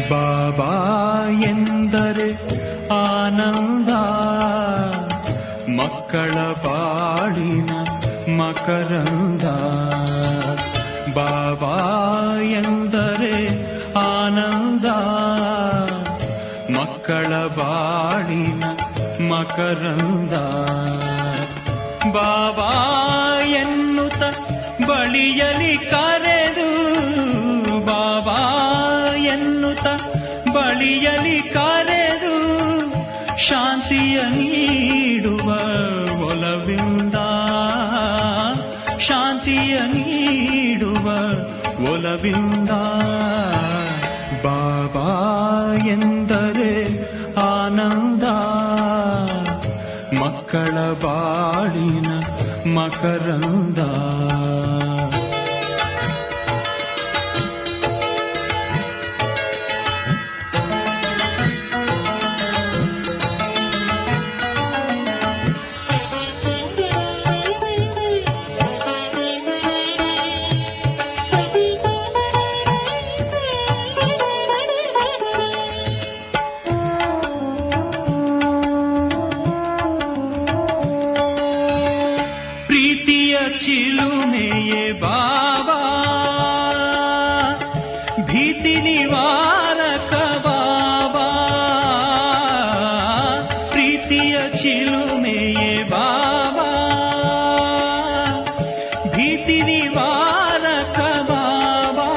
ಬಾಬಾ ಎಂದರೆ ಆನಂದ, ಮಕ್ಕಳ ಬಾಳಿನ ಮಕರಂದ. ಬಾಬಾ ಎಂದರೆ ಆನಂದ, ಮಕ್ಕಳ ಬಾಳಿನ ಮಕರಂದ. ಬಾಬಾ ಎನ್ನುತ್ತ ಬಳಿಯಲಿ ಕರೆದು, ಬಾಬಾ ಎನ್ನುತ್ತ ಬಳಿಯಲಿ ಕರೆದು, ಶಾಂತಿಯ ನೀಡುವ ಒಲವಿಂದ, ಶಾಂತಿಯ ನೀಡುವ ಒಲವಿಂದ. ಬಾಬಾ ಎಂದರೆ ಆನಂದ, ಮಕ್ಕಳ ಬಾಳಿನ ಮಕರಂದ. ಚಿಲುಮೆಯೇ ಬಾಬಾ, ಭೀತಿ ನಿವಾರಕ ಬಾಬಾ. ಪ್ರೀತಿಯ ಚಿಲುಮೆಯೇ ಬಾಬಾ, ಭೀತಿ ನಿವಾರಕ ಬಾಬಾ.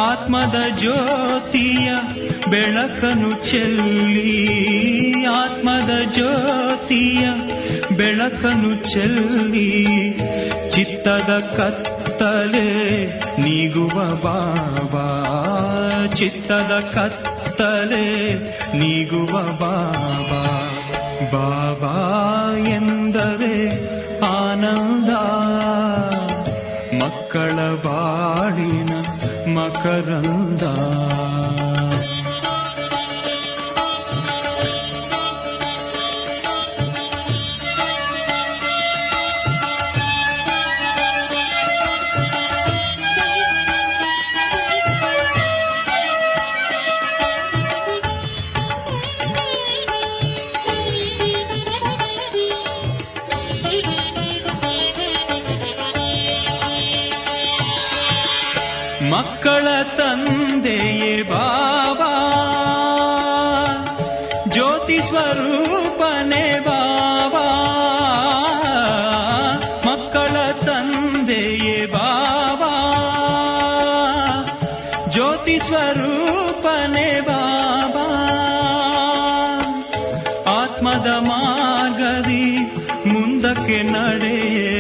ಆತ್ಮದ ಜ್ಯೋತಿಯ ಬೆಳಕನ್ನು ಚೆಲ್ಲಿ, ಆತ್ಮದ ಜ್ಯೋತಿಯ ಬೆಳಕನ್ನು ಚೆಲ್ಲಿ, ಚಿತ್ತದ ಕತ್ತಲೆ ನೀಗುವ ಬಾಬಾ, ಚಿತ್ತದ ಕತ್ತಲೆ ನೀಗುವ ಬಾಬಾ. ಬಾಬಾ ಎಂದರೆ ಆನಂದ, ಮಕ್ಕಳ ಬಾಳಿನ ಮಕರಂದ. ಮಕ್ಕಳ ತಂದೆಯೇ ಬಾಬಾ, ಜ್ಯೋತಿ ಸ್ವರೂಪನೇ ಬಾಬಾ. ಮಕ್ಕಳ ತಂದೆಯೇ ಬಾಬಾ, ಜ್ಯೋತಿ ಸ್ವರೂಪನೇ ಬಾಬಾ. ಆತ್ಮದ ಮಾರ್ಗದಿ ಮುಂದಕ್ಕೆ ನಡೆಯೇ,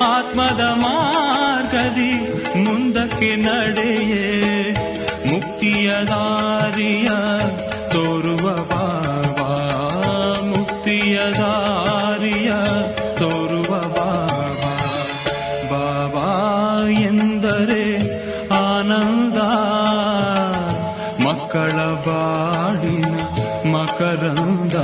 ಆತ್ಮದ ಮಾರ್ಗದಿ ಮುಂದಕ್ಕೆ ನಡೆಯೇ, ಮುಕ್ತಿಯ ದಾರಿಯ ತೋರುವ ಬಾಬಾ, ಮುಕ್ತಿಯ ದಾರಿಯ ತೋರುವ ಬಾಬಾ. ಬಾಬಾ ಎಂದರೆ ಆನಂದ, ಮಕ್ಕಳ ಬಾಳಿನ ಮಕರಂದ.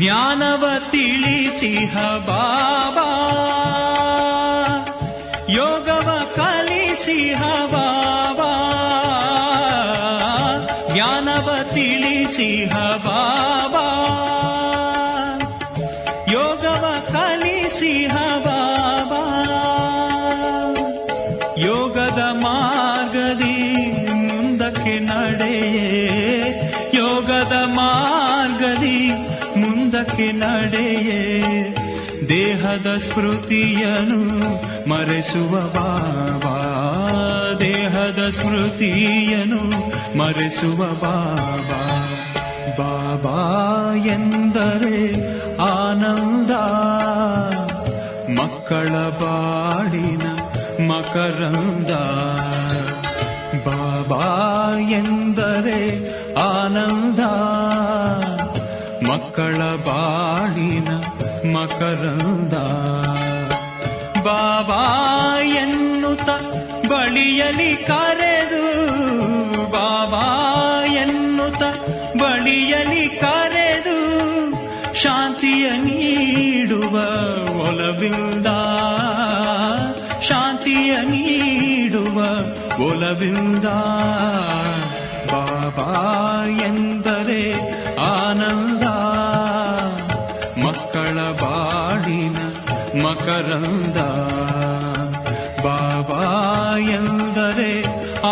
ಜ್ಞಾನವ ತಿಳಿಸಿಹ ಬಾಬಾ, ಯೋಗವ ಕಲಿಸಿಹ ಬಾಬಾ. ಜ್ಞಾನವ ತಿಳಿಸಿಹ ಬಾಬಾ, ಯೋಗವ ಕಲಿಸಿಹ ಬಾಬಾ. ಯೋಗದ ಮಾರ್ಗದಿ ಮುಂದಕ್ಕೆ ನಡೆಯೇ, ಯೋಗದ ಮಾರ್ಗದಿ ಮುಂದಕ್ಕೆ ನಡೆಯೇ, ದೇಹದ ಸ್ಮೃತಿಯನು ಮರೆಸುವ ಬಾಬಾ, ದೇಹದ ಸ್ಮೃತಿಯನು ಮರೆಸುವ ಬಾಬಾ. ಬಾಬಾ ಎಂದರೆ ಆನಂದ, ಮಕ್ಕಳ ಬಾಳಿನ ಮಕರಂದ. ಬಾಬಾ ಬಾಬಾ ಎಂದರೆ ಆನಂದ, ಮಕ್ಕಳ ಬಾಳಿನ ಮಕರಂದ. ಬಾಬಾ ಎನ್ನುತ್ತ ಬಳಿಯಲಿ ಕರೆದು, ಬಾಬಾ ಎನ್ನುತ್ತ ಬಳಿಯಲಿ ಕರೆದು, ಶಾಂತಿಯ ನೀಡುವ ಒಲವಿಂದ, ಶಾಂತಿಯ ನೀಡುವ ಒಲವಿಂದ. ಬಾಬಾ ಎಂದರೆ ಆನಂದ, ಮಕ್ಕಳ ಬಾಳಿನ ಮಕರಂದ. ಬಾಬಾ ಎಂದರೆ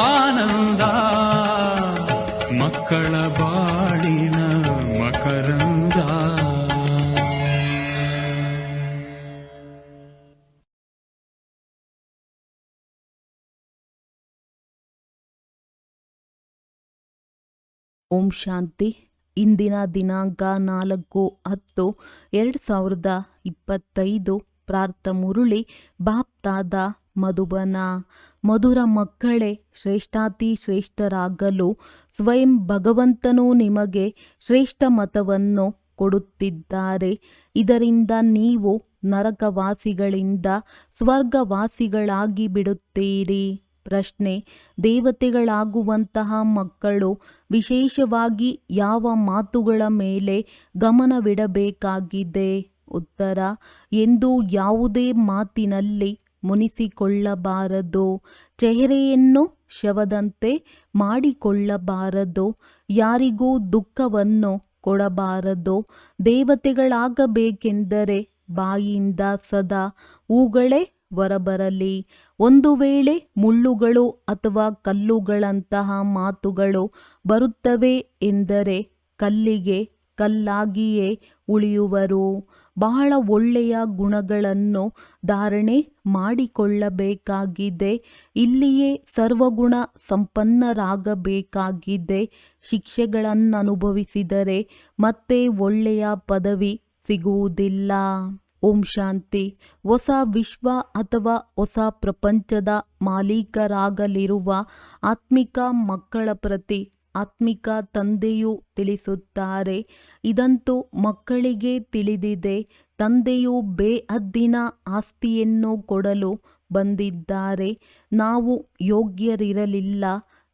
ಆನಂದ, ಮಕ್ಕಳ ಬಾಳಿನ ಮಕರಂದ. ಓಂ ಶಾಂತಿ. ಇಂದಿನ ದಿನಾಂಕ 4/10/2025. ಪ್ರಾರ್ಥ ಮುರುಳಿ ಬಾಪ್ತಾದ ಮಧುಬನ. ಮಧುರ ಮಕ್ಕಳೇ, ಶ್ರೇಷ್ಠಾತಿ ಶ್ರೇಷ್ಠರಾಗಲು ಸ್ವಯಂ ಭಗವಂತನು ನಿಮಗೆ ಶ್ರೇಷ್ಠ ಮತವನ್ನು ಕೊಡುತ್ತಿದ್ದಾರೆ. ಇದರಿಂದ ನೀವು ನರಕವಾಸಿಗಳಿಂದ ಸ್ವರ್ಗವಾಸಿಗಳಾಗಿ ಬಿಡುತ್ತೀರಿ. ಪ್ರಶ್ನೆ: ದೇವತೆಗಳಾಗುವಂತಹ ಮಕ್ಕಳು ವಿಶೇಷವಾಗಿ ಯಾವ ಮಾತುಗಳ ಮೇಲೆ ಗಮನವಿಡಬೇಕಾಗಿದೆ? ಉತ್ತರ: ಎಂದು ಯಾವುದೇ ಮಾತಿನಲ್ಲಿ ಮುನಿಸಿಕೊಳ್ಳಬಾರದು. ಚೆಹರೆಯನ್ನು ಶವದಂತೆ ಮಾಡಿಕೊಳ್ಳಬಾರದು. ಯಾರಿಗೂ ದುಃಖವನ್ನು ಕೊಡಬಾರದು. ದೇವತೆಗಳಾಗಬೇಕೆಂದರೆ ಬಾಯಿಯಿಂದ ಸದಾ ಹೂಗಳೇ ಹೊರಬರಲಿ. ಒಂದು ವೇಳೆ ಮುಳ್ಳುಗಳು ಅಥವಾ ಕಲ್ಲುಗಳಂತಹ ಮಾತುಗಳು ಬರುತ್ತವೆ ಎಂದರೆ ಕಲ್ಲಿಗೆ ಕಲ್ಲಾಗಿಯೇ ಉಳಿಯುವರು. ಬಹಳ ಒಳ್ಳೆಯ ಗುಣಗಳನ್ನು ಧಾರಣೆ ಮಾಡಿಕೊಳ್ಳಬೇಕಾಗಿದೆ. ಇಲ್ಲಿಯೇ ಸರ್ವಗುಣ ಸಂಪನ್ನರಾಗಬೇಕಾಗಿದೆ. ಶಿಕ್ಷೆಗಳನ್ನನುಭವಿಸಿದರೆ ಮತ್ತೆ ಒಳ್ಳೆಯ ಪದವಿ ಸಿಗುವುದಿಲ್ಲ. ಓಂ ಶಾಂತಿ. ಹೊಸ ವಿಶ್ವ ಅಥವಾ ಹೊಸ ಪ್ರಪಂಚದ ಮಾಲೀಕರಾಗಲಿರುವ ಆತ್ಮಿಕ ಮಕ್ಕಳ ಪ್ರತಿ ಆತ್ಮಿಕ ತಂದೆಯು ತಿಳಿಸುತ್ತಾರೆ. ಇದಂತೂ ಮಕ್ಕಳಿಗೆ ತಿಳಿದಿದೆ. ತಂದೆಯು ಬೇಹದ್ದಿನ ಆಸ್ತಿಯನ್ನು ಕೊಡಲು ಬಂದಿದ್ದಾರೆ. ನಾವು ಯೋಗ್ಯರಿರಲಿಲ್ಲ.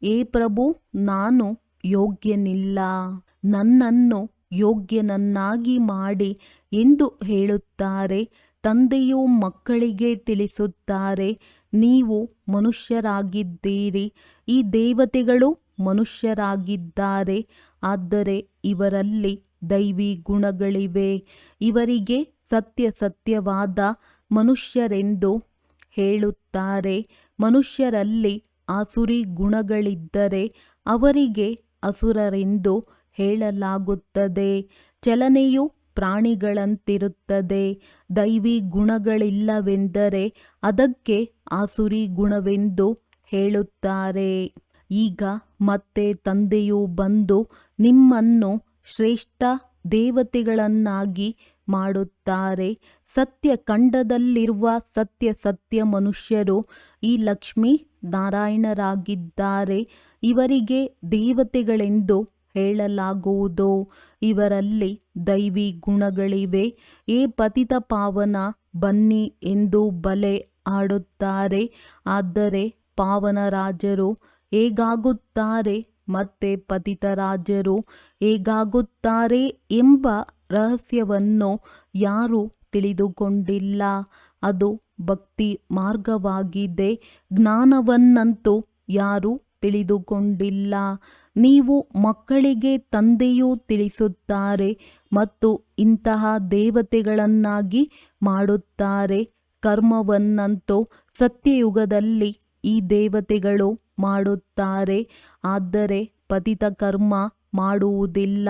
ಏ ಪ್ರಭು, ನಾನು ಯೋಗ್ಯನಿಲ್ಲ, ನನ್ನನ್ನು ಯೋಗ್ಯನನ್ನಾಗಿ ಮಾಡಿ ಎಂದು ಹೇಳುತ್ತಾರೆ. ತಂದೆಯು ಮಕ್ಕಳಿಗೆ ತಿಳಿಸುತ್ತಾರೆ, ನೀವು ಮನುಷ್ಯರಾಗಿದ್ದೀರಿ. ಈ ದೇವತೆಗಳು ಮನುಷ್ಯರಾಗಿದ್ದಾರೆ. ಆದರೆ ಇವರಲ್ಲಿ ದೈವಿ ಗುಣಗಳಿವೆ. ಇವರಿಗೆ ಸತ್ಯವಾದ ಮನುಷ್ಯರೆಂದು ಹೇಳುತ್ತಾರೆ. ಮನುಷ್ಯರಲ್ಲಿ ಆಸುರಿ ಗುಣಗಳಿದ್ದರೆ ಅವರಿಗೆ ಅಸುರರೆಂದು ಹೇಳಲಾಗುತ್ತದೆ. ಚಲನೆಯು ಪ್ರಾಣಿಗಳಂತಿರುತ್ತದೆ. ದೈವಿ ಗುಣಗಳಿಲ್ಲವೆಂದರೆ ಅದಕ್ಕೆ ಆಸುರಿ ಗುಣವೆಂದು ಹೇಳುತ್ತಾರೆ. ಈಗ ಮತ್ತೆ ತಂದೆಯು ಬಂದು ನಿಮ್ಮನ್ನು ಶ್ರೇಷ್ಠ ದೇವತೆಗಳನ್ನಾಗಿ ಮಾಡುತ್ತಾರೆ. ಸತ್ಯಖಂಡದಲ್ಲಿರುವ ಸತ್ಯ ಮನುಷ್ಯರು ಈ ಲಕ್ಷ್ಮೀ ನಾರಾಯಣರಾಗಿದ್ದಾರೆ. ಇವರಿಗೆ ದೇವತೆಗಳೆಂದು ಹೇಳಲಾಗುವುದು. ಇವರಲ್ಲಿ ದೈವಿ ಗುಣಗಳಿವೆ. ಏ ಪತಿತ ಪಾವನ, ಬನ್ನಿ ಎಂದು ಬಲೆ ಆಡುತ್ತಾರೆ. ಆದರೆ ಪಾವನರಾಜರು ಹೇಗಾಗುತ್ತಾರೆ ಮತ್ತೆ ಪತಿತರಾಜರು ಹೇಗಾಗುತ್ತಾರೆ ಎಂಬ ರಹಸ್ಯವನ್ನು ಯಾರೂ ತಿಳಿದುಕೊಂಡಿಲ್ಲ. ಅದು ಭಕ್ತಿ ಮಾರ್ಗವಾಗಿದೆ. ಜ್ಞಾನವನ್ನಂತೂ ಯಾರೂ ತಿಳಿದುಕೊಂಡಿಲ್ಲ. ನೀವು ಮಕ್ಕಳಿಗೆ ತಂದೆಯೂ ತಿಳಿಸುತ್ತಾರೆ ಮತ್ತು ಇಂತಹ ದೇವತೆಗಳನ್ನಾಗಿ ಮಾಡುತ್ತಾರೆ. ಕರ್ಮವನ್ನಂತೂ ಸತ್ಯಯುಗದಲ್ಲಿ ಈ ದೇವತೆಗಳು ಮಾಡುತ್ತಾರೆ. ಆದರೆ ಪತಿತ ಕರ್ಮ ಮಾಡುವುದಿಲ್ಲ.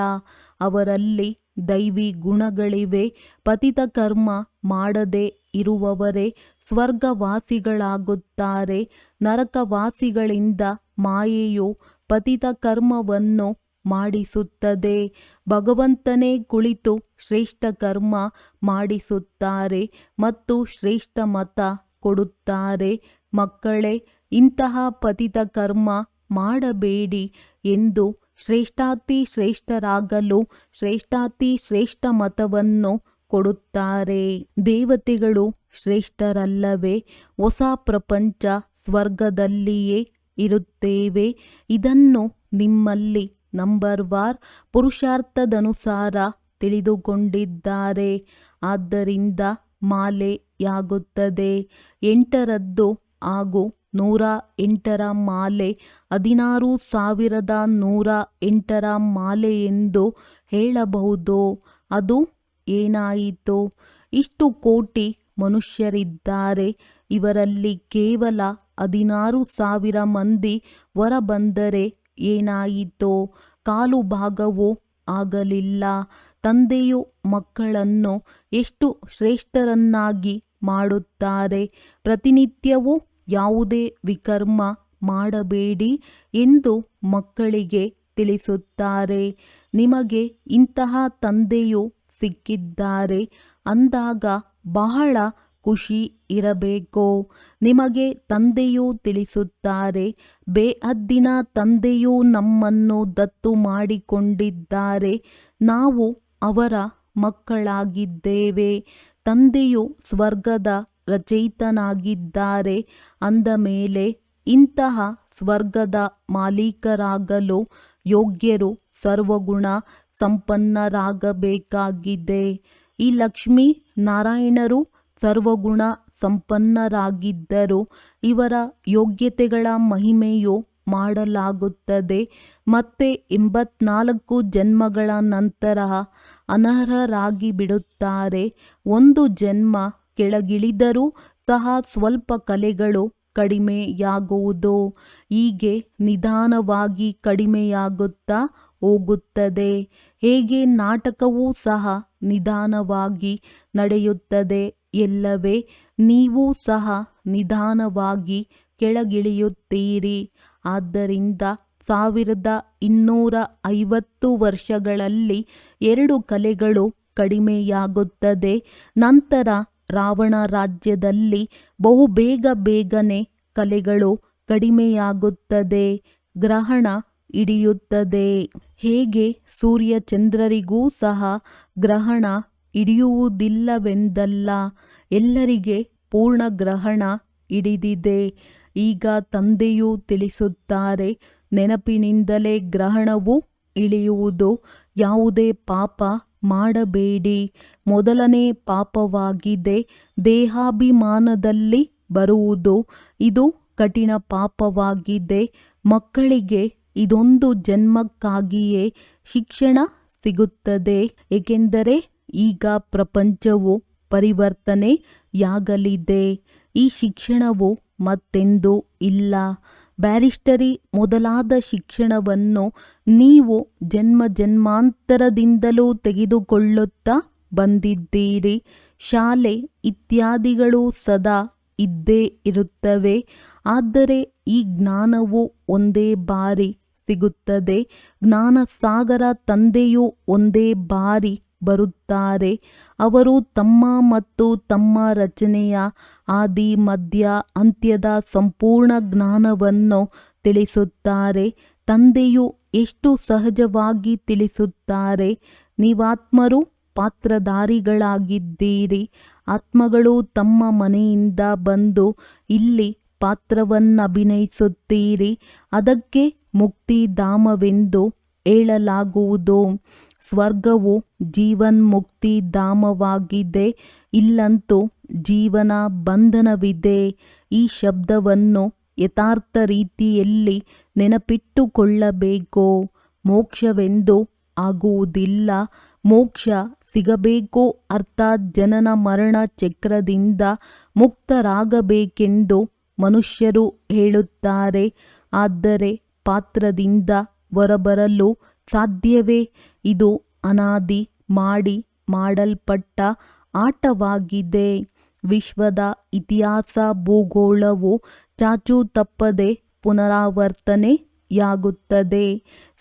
ಅವರಲ್ಲಿ ದೈವಿ ಗುಣಗಳಿವೆ. ಪತಿತ ಕರ್ಮ ಮಾಡದೆ ಇರುವವರೇ ಸ್ವರ್ಗವಾಸಿಗಳಾಗುತ್ತಾರೆ. ನರಕವಾಸಿಗಳಿಂದ ಮಾಯೆಯು ಪತಿತ ಕರ್ಮವನ್ನು ಮಾಡಿಸುತ್ತದೆ. ಭಗವಂತನೇ ಕುಳಿತು ಶ್ರೇಷ್ಠ ಕರ್ಮ ಮಾಡಿಸುತ್ತಾರೆ ಮತ್ತು ಶ್ರೇಷ್ಠ ಮತ ಕೊಡುತ್ತಾರೆ. ಮಕ್ಕಳೇ, ಇಂತಹ ಪತಿತ ಕರ್ಮ ಮಾಡಬೇಡಿ ಎಂದು ಶ್ರೇಷ್ಠಾತಿ ಶ್ರೇಷ್ಠರಾಗಲು ಶ್ರೇಷ್ಠಾತಿ ಶ್ರೇಷ್ಠ ಮತವನ್ನು ಕೊಡುತ್ತಾರೆ. ದೇವತೆಗಳು ಶ್ರೇಷ್ಠರಲ್ಲವೇ? ಹೊಸ ಪ್ರಪಂಚ ಸ್ವರ್ಗದಲ್ಲಿಯೇ ಇರುತ್ತೇವೆ. ಇದನ್ನು ನಿಮ್ಮಲ್ಲಿ ನಂಬರ್ವಾರ್ ಪುರುಷಾರ್ಥದನುಸಾರ ತಿಳಿದುಕೊಂಡಿದ್ದಾರೆ. ಆದ್ದರಿಂದ ಮಾಲೆಯಾಗುತ್ತದೆ. 8ರದ್ದು ಹಾಗೂ 108ರ ಮಾಲೆ 16,108ರ ಮಾಲೆ ಎಂದು ಹೇಳಬಹುದು. ಅದು ಏನಾಯಿತು? ಇಷ್ಟು ಕೋಟಿ ಮನುಷ್ಯರಿದ್ದಾರೆ. ಇವರಲ್ಲಿ ಕೇವಲ 16,000 ಮಂದಿ ಹೊರಬಂದರೆ ಏನಾಯಿತು? ಕಾಲು ಭಾಗವೂ ಆಗಲಿಲ್ಲ. ತಂದೆಯು ಮಕ್ಕಳನ್ನು ಎಷ್ಟು ಶ್ರೇಷ್ಠರನ್ನಾಗಿ ಮಾಡುತ್ತಾರೆ. ಪ್ರತಿನಿತ್ಯವೂ ಯಾವುದೇ ವಿಕರ್ಮ ಮಾಡಬೇಡಿ ಎಂದು ಮಕ್ಕಳಿಗೆ ತಿಳಿಸುತ್ತಾರೆ. ನಿಮಗೆ ಇಂತಹ ತಂದೆಯು ಸಿಕ್ಕಿದ್ದಾರೆ ಅಂದಾಗ ಬಹಳ ಖುಷಿ ಇರಬೇಕು. ನಿಮಗೆ ತಂದೆಯು ತಿಳಿಸುತ್ತಾರೆ, ಬೇಹದ್ದಿನ ತಂದೆಯು ನಮ್ಮನ್ನು ದತ್ತು ಮಾಡಿಕೊಂಡಿದ್ದಾರೆ. ನಾವು ಅವರ ಮಕ್ಕಳಾಗಿದ್ದೇವೆ. ತಂದೆಯು ಸ್ವರ್ಗದ ರಚಯಿತನಾಗಿದ್ದಾರೆ ಅಂದ ಮೇಲೆ ಇಂತಹ ಸ್ವರ್ಗದ ಮಾಲೀಕರಾಗಲು ಯೋಗ್ಯರು ಸರ್ವಗುಣ ಸಂಪನ್ನರಾಗಬೇಕಾಗಿದೆ. ಈ ಲಕ್ಷ್ಮೀ ನಾರಾಯಣರು ಸರ್ವಗುಣ ಸಂಪನ್ನರಾಗಿದ್ದರು. ಇವರ ಯೋಗ್ಯತೆಗಳ ಮಹಿಮೆಯು ಮಾಡಲಾಗುತ್ತದೆ. ಮತ್ತೆ 84 ಜನ್ಮಗಳ ನಂತರ ಅನರ್ಹರಾಗಿ ಬಿಡುತ್ತಾರೆ. ಒಂದು ಜನ್ಮ ಕೆಳಗಿಳಿದರೂ ಸಹ ಸ್ವಲ್ಪ ಕಲೆಗಳು ಕಡಿಮೆಯಾಗುವುದು. ಹೀಗೆ ನಿಧಾನವಾಗಿ ಕಡಿಮೆಯಾಗುತ್ತಾ ಹೋಗುತ್ತದೆ. ಹೇಗೆ ನಾಟಕವೂ ಸಹ ನಿಧಾನವಾಗಿ ನಡೆಯುತ್ತದೆ ಎಲ್ಲವೇ ನೀವು ಸಹ ನಿಧಾನವಾಗಿ ಕೆಳಗಿಳಿಯುತ್ತೀರಿ. ಆದ್ದರಿಂದ 1250 ವರ್ಷಗಳಲ್ಲಿ 2 ಕಲೆಗಳು ಕಡಿಮೆಯಾಗುತ್ತದೆ. ನಂತರ ರಾವಣ ರಾಜ್ಯದಲ್ಲಿ ಬೇಗನೆ ಕಲೆಗಳು ಕಡಿಮೆಯಾಗುತ್ತದೆ. ಗ್ರಹಣ ಹಿಡಿಯುತ್ತದೆ. ಹೇಗೆ ಸೂರ್ಯಚಂದ್ರರಿಗೂ ಸಹ ಗ್ರಹಣ ಹಿಡಿಯುವುದಿಲ್ಲವೆಂದಲ್ಲ, ಎಲ್ಲರಿಗೆ ಪೂರ್ಣ ಗ್ರಹಣ ಹಿಡಿದಿದೆ. ಈಗ ತಂದೆಯು ತಿಳಿಸುತ್ತಾರೆ, ನೆನಪಿನಿಂದಲೇ ಗ್ರಹಣವು ಇಳಿಯುವುದು. ಯಾವುದೇ ಪಾಪ ಮಾಡಬೇಡಿ. ಮೊದಲನೇ ಪಾಪವಾಗಿದೆ ದೇಹಾಭಿಮಾನದಲ್ಲಿ ಬರುವುದು. ಇದು ಕಠಿಣ ಪಾಪವಾಗಿದೆ. ಮಕ್ಕಳಿಗೆ ಇದೊಂದು ಜನ್ಮಕ್ಕಾಗಿಯೇ ಶಿಕ್ಷಣ ಸಿಗುತ್ತದೆ. ಏಕೆಂದರೆ ಈಗ ಪ್ರಪಂಚವು ಪರಿವರ್ತನೆಯಾಗಲಿದೆ. ಈ ಶಿಕ್ಷಣವು ಮತ್ತೆಂದೂ ಇಲ್ಲ. ಬ್ಯಾರಿಸ್ಟರಿ ಮೊದಲಾದ ಶಿಕ್ಷಣವನ್ನು ನೀವು ಜನ್ಮಾಂತರದಿಂದಲೂ ತೆಗೆದುಕೊಳ್ಳುತ್ತಾ ಬಂದಿದ್ದೀರಿ. ಶಾಲೆ ಇತ್ಯಾದಿಗಳು ಸದಾ ಇದ್ದೇ ಇರುತ್ತವೆ. ಆದರೆ ಈ ಜ್ಞಾನವು ಒಂದೇ ಬಾರಿ ಸಿಗುತ್ತದೆ. ಜ್ಞಾನಸಾಗರ ತಂದೆಯು ಒಂದೇ ಬಾರಿ ಬರುತ್ತಾರೆ. ಅವರು ತಮ್ಮ ಮತ್ತು ತಮ್ಮ ರಚನೆಯ ಆದಿ ಮಧ್ಯ ಅಂತ್ಯದ ಸಂಪೂರ್ಣ ಜ್ಞಾನವನ್ನು ತಿಳಿಸುತ್ತಾರೆ. ತಂದೆಯು ಎಷ್ಟು ಸಹಜವಾಗಿ ತಿಳಿಸುತ್ತಾರೆ. ನೀವಾತ್ಮರು ಪಾತ್ರಧಾರಿಗಳಾಗಿದ್ದೀರಿ. ಆತ್ಮಗಳು ತಮ್ಮ ಮನೆಯಿಂದ ಬಂದು ಇಲ್ಲಿ ಪಾತ್ರವನ್ನಭಿನಯಿಸುತ್ತೀರಿ. ಅದಕ್ಕೆ ಮುಕ್ತಿಧಾಮವೆಂದು ಹೇಳಲಾಗುವುದು. ಸ್ವರ್ಗವು ಜೀವನ್ಮುಕ್ತಿಧಾಮವಾಗಿದೆ. ಇಲ್ಲಂತೂ ಜೀವನ ಬಂಧನವಿದೆ. ಈ ಶಬ್ದವನ್ನು ಯಥಾರ್ಥ ರೀತಿಯಲ್ಲಿ ನೆನಪಿಟ್ಟುಕೊಳ್ಳಬೇಕು. ಮೋಕ್ಷವೆಂದು ಆಗುವುದಿಲ್ಲ. ಮೋಕ್ಷ ಸಿಗಬೇಕು ಅರ್ಥಾತ್ ಜನನ ಮರಣ ಚಕ್ರದಿಂದ ಮುಕ್ತರಾಗಬೇಕೆಂದು ಮನುಷ್ಯರು ಹೇಳುತ್ತಾರೆ. ಆದರೆ ಪಾತ್ರದಿಂದ ಹೊರಬರಲು ಸಾಧ್ಯವೇ? ಇದು ಅನಾದಿ ಮಾಡಿ ಮಾಡಲ್ಪಟ್ಟ ಆಟವಾಗಿದೆ. ವಿಶ್ವದ ಇತಿಹಾಸ ಭೂಗೋಳವು ಚಾಚೂ ತಪ್ಪದೆ ಪುನರಾವರ್ತನೆಯಾಗುತ್ತದೆ.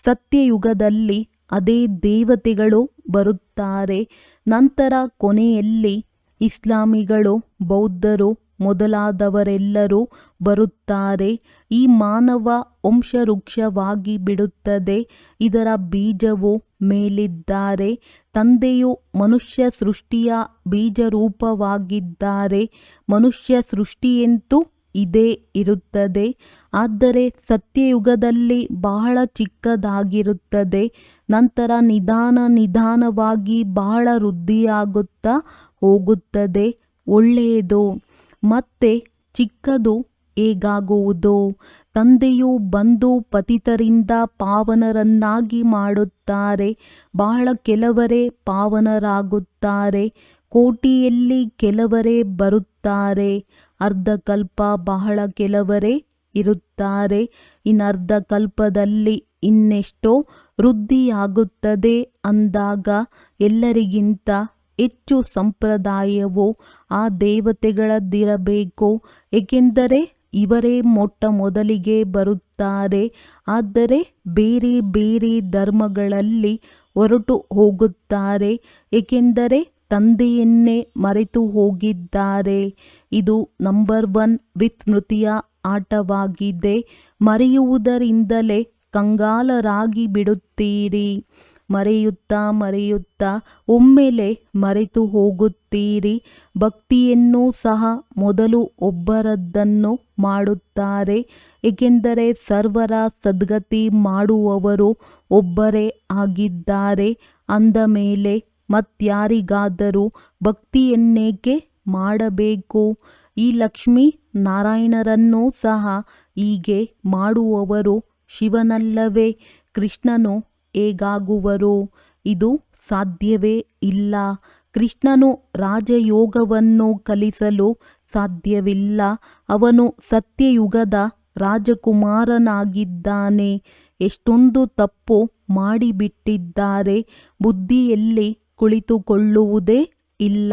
ಸತ್ಯಯುಗದಲ್ಲಿ ಅದೇ ದೇವತೆಗಳು ಬರುತ್ತಾರೆ. ನಂತರ ಕೊನೆಯಲ್ಲಿ ಇಸ್ಲಾಮಿಗಳು, ಬೌದ್ಧರು, ಮೊದಲಾದವರೆಲ್ಲರೂ ಬರುತ್ತಾರೆ. ಈ ಮಾನವ ವಂಶವೃಕ್ಷವಾಗಿ ಬಿಡುತ್ತದೆ. ಇದರ ಬೀಜವು ಮೇಲಿದ್ದಾರೆ. ತಂದೆಯು ಮನುಷ್ಯ ಸೃಷ್ಟಿಯ ಬೀಜರೂಪವಾಗಿದ್ದಾರೆ. ಮನುಷ್ಯ ಸೃಷ್ಟಿಯಂತೂ ಇದೇ ಇರುತ್ತದೆ. ಆದರೆ ಸತ್ಯಯುಗದಲ್ಲಿ ಬಹಳ ಚಿಕ್ಕದಾಗಿರುತ್ತದೆ. ನಂತರ ನಿಧಾನವಾಗಿ ಬಹಳ ವೃದ್ಧಿಯಾಗುತ್ತಾ ಹೋಗುತ್ತದೆ. ಒಳ್ಳೆಯದು. ಮತ್ತೆ ಚಿಕ್ಕದು ಹೇಗಾಗುವುದು? ತಂದೆಯು ಬಂದು ಪತಿತರಿಂದ ಪಾವನರನ್ನಾಗಿ ಮಾಡುತ್ತಾರೆ. ಬಹಳ ಕೆಲವರೇ ಪಾವನರಾಗುತ್ತಾರೆ. ಕೋಟಿಯಲ್ಲಿ ಕೆಲವರೇ ಬರುತ್ತಾರೆ. ಅರ್ಧಕಲ್ಪ ಬಹಳ ಕೆಲವರೇ ಇರುತ್ತಾರೆ. ಇನ್ನರ್ಧಕಲ್ಪದಲ್ಲಿ ಇನ್ನೆಷ್ಟೋ ವೃದ್ಧಿಯಾಗುತ್ತದೆ ಅಂದಾಗ ಎಲ್ಲರಿಗಿಂತ ಹೆಚ್ಚು ಸಂಪ್ರದಾಯವು ಆ ದೇವತೆಗಳದ್ದಿರಬೇಕು. ಏಕೆಂದರೆ ಇವರೇ ಮೊಟ್ಟ ಮೊದಲಿಗೆ ಬರುತ್ತಾರೆ. ಆದರೆ ಬೇರೆ ಬೇರೆ ಧರ್ಮಗಳಲ್ಲಿ ಹೊರಟು ಹೋಗುತ್ತಾರೆ. ಏಕೆಂದರೆ ತಂದೆಯನ್ನೇ ಮರೆತು ಹೋಗಿದ್ದಾರೆ. ಇದು ನಂಬರ್ 1 ವಿಸ್ಮೃತಿಯ ಆಟವಾಗಿದೆ. ಮರೆಯುವುದರಿಂದಲೇ ಕಂಗಾಲರಾಗಿ ಬಿಡುತ್ತೀರಿ. ಮರೆಯುತ್ತಾ ಒಮ್ಮೆಲೆ ಮರೆತು ಹೋಗುತ್ತೀರಿ. ಭಕ್ತಿಯನ್ನು ಸಹ ಮೊದಲು ಒಬ್ಬರದ್ದನ್ನು ಮಾಡುತ್ತಾರೆ. ಏಕೆಂದರೆ ಸರ್ವರ ಸದ್ಗತಿ ಮಾಡುವವರು ಒಬ್ಬರೇ ಆಗಿದ್ದಾರೆ. ಅಂದ ಮೇಲೆ ಮತ್ಯಾರಿಗಾದರೂ ಭಕ್ತಿಯನ್ನೇಕೆ ಮಾಡಬೇಕು? ಈ ಲಕ್ಷ್ಮೀ ನಾರಾಯಣರನ್ನೂ ಸಹ ಹೀಗೆ ಮಾಡುವವರು ಶಿವನಲ್ಲವೇ? ಕೃಷ್ಣನು ಹೇಗಾಗುವರು? ಇದು ಸಾಧ್ಯವೇ ಇಲ್ಲ. ಕೃಷ್ಣನು ರಾಜಯೋಗವನ್ನು ಕಲಿಸಲು ಸಾಧ್ಯವಿಲ್ಲ. ಅವನು ಸತ್ಯಯುಗದ ರಾಜಕುಮಾರನಾಗಿದ್ದಾನೆ. ಎಷ್ಟೊಂದು ತಪ್ಪು ಮಾಡಿಬಿಟ್ಟಿದ್ದಾರೆ. ಬುದ್ಧಿಯಲ್ಲಿ ಕುಳಿತುಕೊಳ್ಳುವುದೇ ಇಲ್ಲ.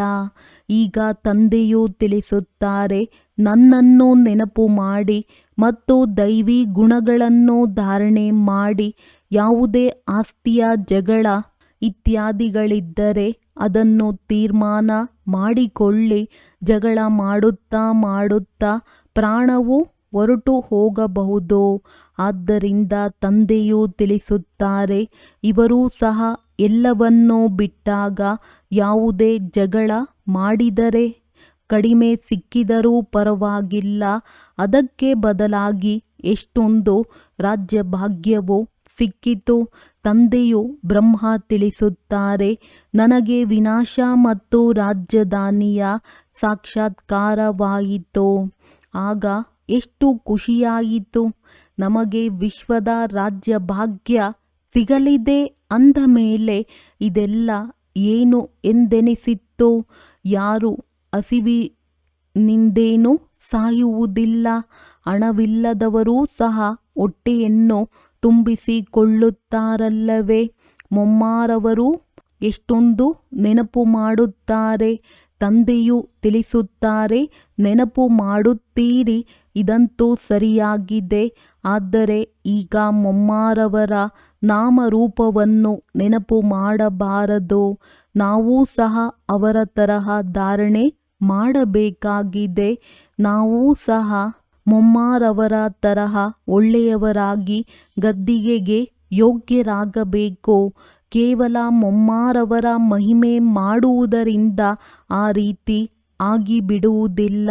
ಈಗ ತಂದೆಯು ತಿಳಿಸುತ್ತಾರೆ, ನನ್ನನ್ನು ನೆನಪು ಮಾಡಿ ಮತ್ತು ದೈವಿ ಗುಣಗಳನ್ನು ಧಾರಣೆ ಮಾಡಿ. ಯಾವುದೇ ಆಸ್ತಿಯ ಜಗಳ ಇತ್ಯಾದಿಗಳಿದ್ದರೆ ಅದನ್ನು ತೀರ್ಮಾನ ಮಾಡಿಕೊಳ್ಳಿ. ಜಗಳ ಮಾಡುತ್ತಾ ಪ್ರಾಣವು ಹೊರಟು ಹೋಗಬಹುದು. ಆದ್ದರಿಂದ ತಂದೆಯು ತಿಳಿಸುತ್ತಾರೆ, ಇವರೂ ಸಹ ಎಲ್ಲವನ್ನೂ ಬಿಟ್ಟಾಗ ಯಾವುದೇ ಜಗಳ ಮಾಡಿದರೆ ಕಡಿಮೆ ಸಿಕ್ಕಿದರೂ ಪರವಾಗಿಲ್ಲ. ಅದಕ್ಕೆ ಬದಲಾಗಿ ಎಷ್ಟೊಂದು ರಾಜ್ಯಭಾಗ್ಯವು ಸಿಕ್ಕಿತು. ತಂದೆಯು ಬ್ರಹ್ಮ ತಿಳಿಸುತ್ತಾರೆ, ನನಗೆ ವಿನಾಶ ಮತ್ತು ರಾಜಧಾನಿಯ ಸಾಕ್ಷಾತ್ಕಾರವಾಯಿತು. ಆಗ ಎಷ್ಟು ಖುಷಿಯಾಯಿತು. ನಮಗೆ ವಿಶ್ವದ ರಾಜ್ಯಭಾಗ್ಯ ಸಿಗಲಿದೆ ಅಂದ ಮೇಲೆ ಇದೆಲ್ಲ ಏನು ಎಂದೆನಿಸಿತ್ತು. ಯಾರು ಹಸಿವಿನಿಂದೇನೂ ಸಾಯುವುದಿಲ್ಲ. ಹಣವಿಲ್ಲದವರೂ ಸಹ ಹೊಟ್ಟೆಯನ್ನು ತುಂಬಿಸಿಕೊಳ್ಳುತ್ತಾರಲ್ಲವೇ? ಮೊಮ್ಮಾರವರು ಎಷ್ಟೊಂದು ನೆನಪು ಮಾಡುತ್ತಾರೆ. ತಂದೆಯು ತಿಳಿಸುತ್ತಾರೆ, ನೆನಪು ಮಾಡುತ್ತೀರಿ, ಇದಂತೂ ಸರಿಯಾಗಿದೆ. ಆದರೆ ಈಗ ಮೊಮ್ಮಾರವರ ನಾಮರೂಪವನ್ನು ನೆನಪು ಮಾಡಬಾರದು. ನಾವೂ ಸಹ ಅವರ ತರಹ ಧಾರಣೆ ಮಾಡಬೇಕಾಗಿದೆ. ನಾವೂ ಸಹ ಮೊಮ್ಮಾರವರ ತರಹ ಒಳ್ಳೆಯವರಾಗಿ ಗದ್ದಿಗೆಗೆ ಯೋಗ್ಯರಾಗಬೇಕು. ಕೇವಲ ಮೊಮ್ಮಾರವರ ಮಹಿಮೆ ಮಾಡುವುದರಿಂದ ಆ ರೀತಿ ಆಗಿಬಿಡುವುದಿಲ್ಲ.